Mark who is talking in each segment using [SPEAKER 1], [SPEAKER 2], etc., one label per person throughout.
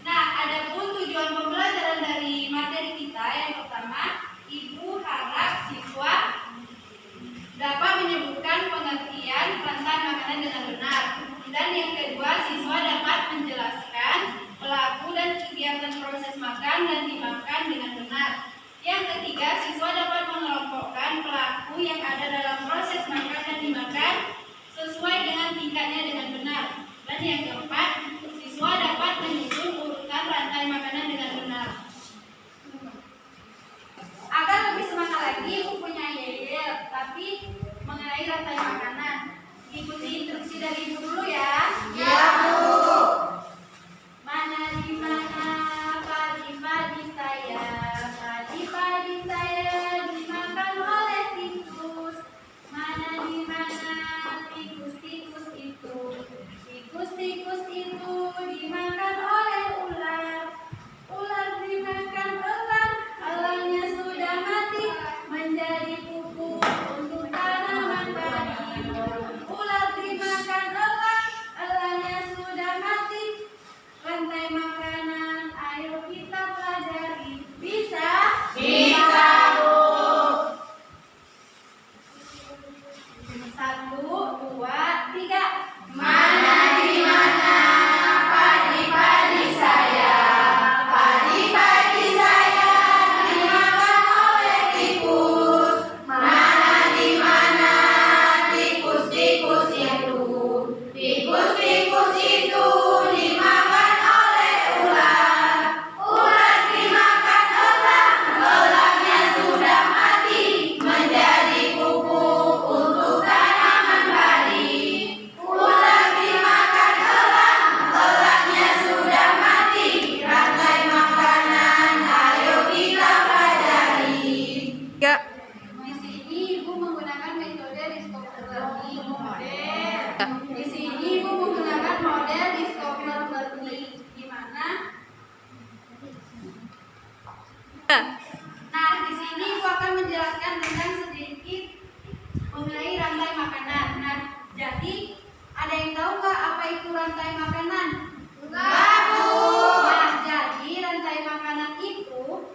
[SPEAKER 1] Nah, adapun tujuan pembelajaran dari materi kita yang pertama, Ibu harap siswa dapat menyebutkan pengertian rantai makanan dengan benar. Dan yang kedua, siswa dapat menjelaskan pelaku dan kegiatan proses makan dan dimakan dengan benar. Yang ketiga, siswa dapat mengelompokkan pelaku yang ada dalam proses makan dan dimakan sesuai dengan tingkatnya dengan benar. Dan yang keempat, siswa dapat menyusun urutan rantai makanan dengan benar. Agar lebih semangat lagi, Ibu punya yel, tapi mengenai rantai makanan. Ikuti instruksi dari Ibu dulu ya.
[SPEAKER 2] Ya, Bu.
[SPEAKER 1] Mana di mana padi-padi saya, padi-padi saya dimakan oleh tikus. Mana di mana tikus-tikus itu, tikus-tikus itu dimakan oleh ular. Ular dimakan elang, elangnya sudah mati menjadi pupuk untuk tanaman padi. Ular dimakan elang, elangnya sudah mati. Rantai makanan, ayo kita pelajari. Bisa?
[SPEAKER 2] Bisa, Bu.
[SPEAKER 1] 1, 2, 3.
[SPEAKER 2] Mana di mana padi-padi saya, padi-padi saya dimakan oleh tikus. Mana di mana tikus-tikus itu, tikus-tikus itu dimakan oleh ular. Ular dimakan elang, elangnya sudah mati menjadi pupuk untuk tanaman padi. Ular dimakan elang, elangnya sudah mati. Rantai makanan, ayo kita pelajari.
[SPEAKER 1] Di sini Ibu menggunakan metode Discover Learning model. Di sini Ibu menggunakan model Discover Learning, di mana? Nah, di sini Ibu akan menjelaskan dengan sedikit mengenai rantai makanan. Nah, jadi ada yang tahu nggak apa itu rantai makanan?
[SPEAKER 2] Enggak, Bu.
[SPEAKER 1] Nah, jadi rantai makanan itu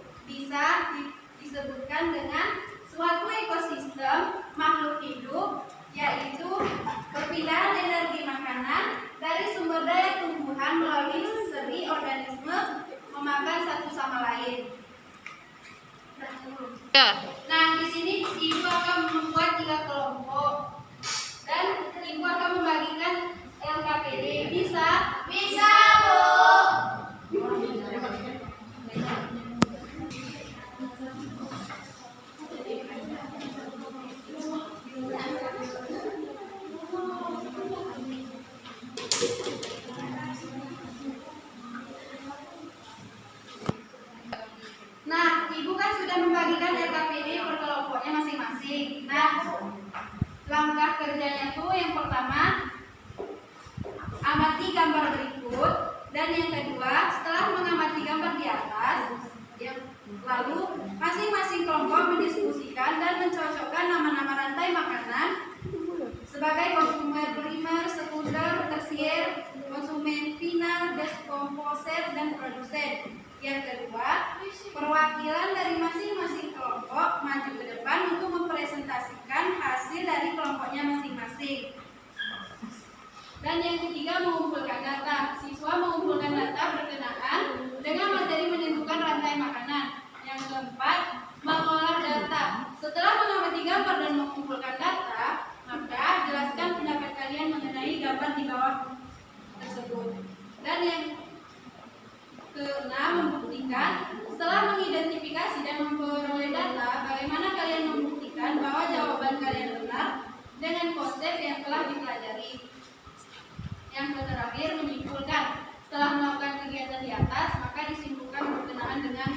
[SPEAKER 1] Nah, di sini ibu akan membuat 3 kelompok dan ibu akan membagikan LKPD. Bisa?
[SPEAKER 2] Bisa, Bu.
[SPEAKER 1] Nah, ibu kan sudah membagikan LKPD per kelompoknya masing-masing. Nah, langkah kerjanya tuh yang pertama, amati gambar berikut, dan yang kedua, setelah mengamati gambar di atas, lalu masing-masing kelompok mendiskusikan dan mencocokkan nama-nama rantai makanan sebagai konsumen primer, sekunder, tersier, konsumen final, deskomposer, dan produsen. Yang kedua, perwakilan dari masing-masing kelompok maju ke depan untuk mempresentasikan hasil dari kelompoknya masing-masing. Dan yang ketiga, mengumpulkan data. Siswa mengumpulkan data berkenaan dengan materi menentukan rantai makanan. Yang keempat, mengolah data. Setelah mengamati gambar dan mengumpulkan data, maka jelaskan pendapat kalian mengenai gambar di bawah tersebut. Dan yang keenam, membuktikan. Setelah mengidentifikasi dan memperoleh data, bagaimana kalian membuktikan bahwa jawaban kalian benar dengan konsep yang telah dipelajari. Yang terakhir, menyimpulkan. Setelah melakukan kegiatan di atas, maka disimpulkan berkenaan dengan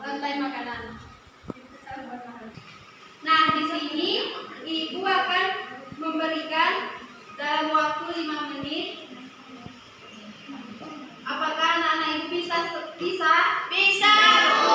[SPEAKER 1] rantai makanan. Nah, di sini ibu akan memberikan dalam waktu 5 menit. Apakah anak-anak ibu bisa? Bisa,
[SPEAKER 2] Bu.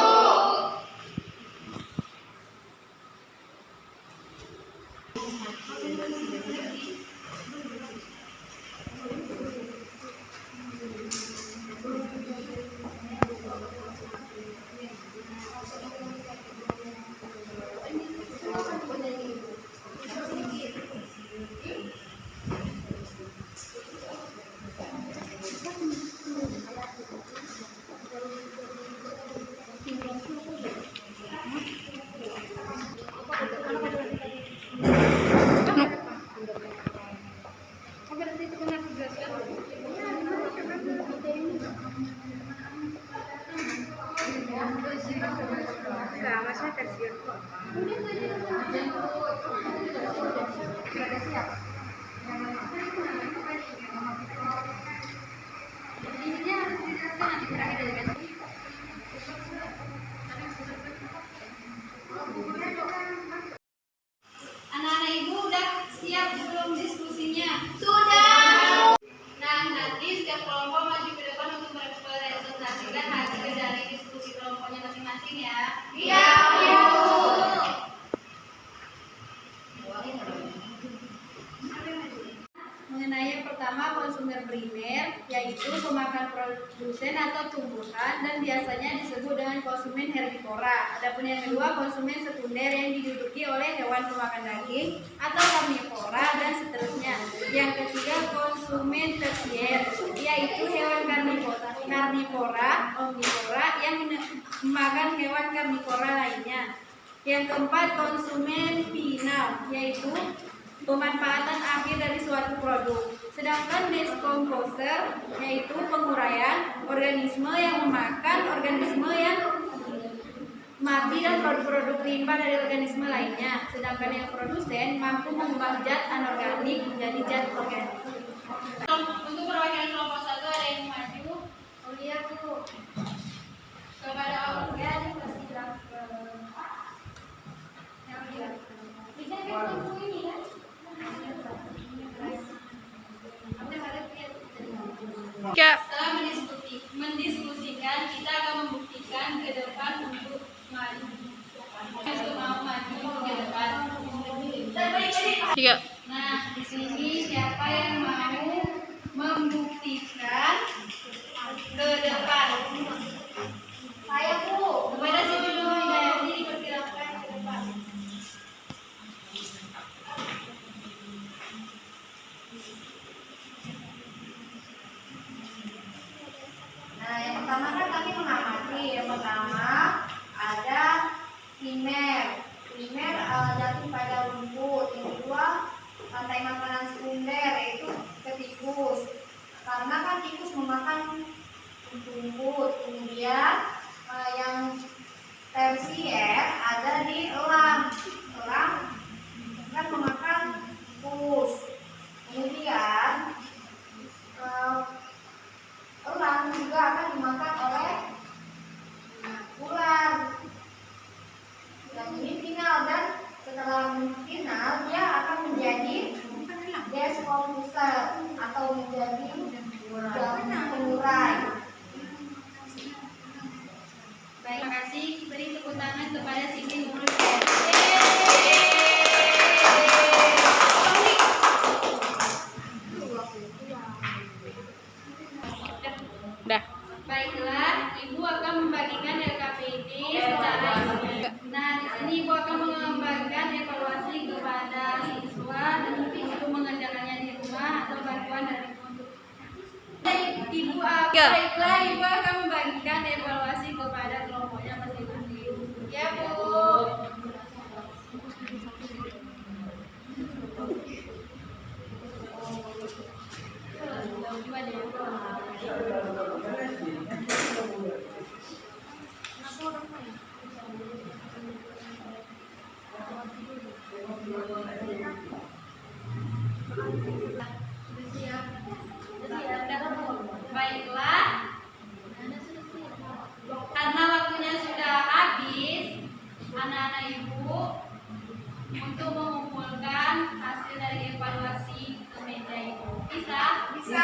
[SPEAKER 1] Anak-anak ibu udah siap sebelum diskusinya?
[SPEAKER 2] Sudah.
[SPEAKER 1] Nah, nanti setiap kelompok maju ke depan untuk mempresentasikan hasil dari diskusi kelompoknya masing-masing ya.
[SPEAKER 2] Iya, Bu.
[SPEAKER 1] Mengenai yang pertama, konsumen primer, yaitu pemakan produsen atau tumbuhan dan biasanya disebut dengan konsumen herbivora. Adapun yang kedua, konsumen sekunder yang diduduki oleh hewan pemakan daging atau karnivora dan seterusnya. Yang ketiga, konsumen tersier, yaitu hewan karnivora, omnivora yang memakan hewan karnivora lainnya. Yang keempat, konsumen final, yaitu pemanfaatan akhir dari suatu produk. Sedangkan deskomposer yaitu penguraian organisme yang memakan organisme yang mati dan produk-produk limbah dari organisme lainnya. Sedangkan yang produsen mampu mengubah zat anorganik menjadi zat organik. Untuk perwakilan kelompok 1 ada yang maju. Oh iya, Bu. Kepada organik pasti Setelah mendiskusikan, kita akan membuktikan ke depan untuk maju. Untuk mau maju ke depan. Nah, di sini siapa yang mau membuktikan ke depan? Saya, Bu. Kepada sini dulu, Hidayati, dipersilakan ke depan.
[SPEAKER 2] Nah, yang pertama kan kami mengamati. Yang pertama ada Primer jatuh pada rumput. Yang kedua rantai makanan sekunder yaitu ke tikus. Karena kan tikus memakan rumput. Kemudian yang tersier ada di elang. Elang kan memakan tikus. Kemudian elang juga akan dimakan oleh ular. Yang ini final, dan setelah final dia akan menjadi deskomposer atau menjadi pengurai.
[SPEAKER 1] Baik, terima kasih. Beri tepuk tangan kepada Siti Nurul. Dah. Baiklah, Ibu akan membagikan LKPD secara Nah, di sini Ibu akan mengembangkan evaluasi kepada siswa dan untuk mengerjakannya di rumah atau bantuan dari untuk baiklah, Ibu akan membagikan evaluasi kepada kelompoknya masing-masing. Ya, Bu. Baiklah, karena waktunya sudah habis, anak-anak Ibu untuk mengumpulkan hasil dari evaluasi ke meja Ibu. Bisa?
[SPEAKER 2] Bisa.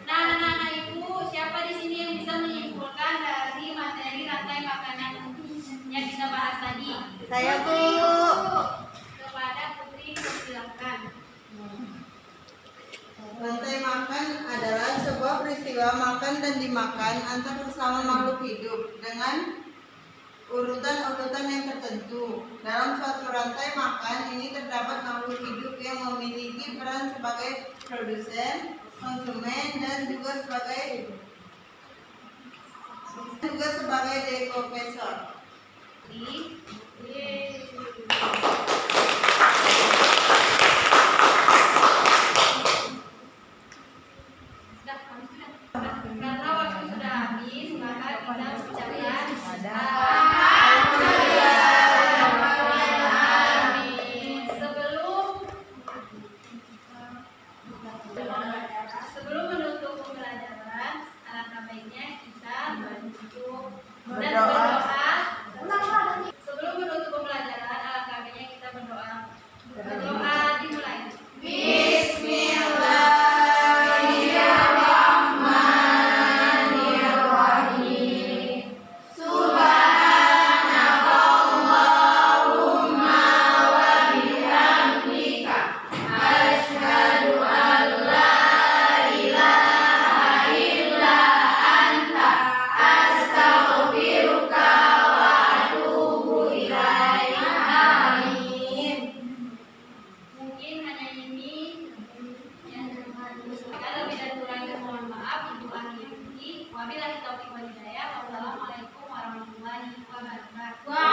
[SPEAKER 1] Nah, anak-anak Ibu, siapa di sini yang bisa menyimpulkan dari materi rantai makanan yang kita bahas tadi?
[SPEAKER 2] Saya, Bu.
[SPEAKER 1] Kepada Putri, silakan.
[SPEAKER 3] Rantai makan adalah sebuah peristiwa makan dan dimakan antar sesama makhluk hidup dengan urutan-urutan yang tertentu. Dalam suatu rantai makan ini terdapat makhluk hidup yang memiliki peran sebagai produsen, konsumen, dan juga sebagai dekopesor.
[SPEAKER 1] Karena waktu sudah habis, maka kita ucapkan sebelum menutup pembelajaran, alangkah baiknya kita berdoa dan berdoa. Sebelum menutup pembelajaran, alangkah baiknya kita berdoa. Berdoa dimulai. Mungkin hanya ini yang kalau lebih dan kurangnya mohon maaf. Ibu akhiri. Wabillahi taufiq wal hidayah. Wassalamualaikum warahmatullahi wabarakatuh.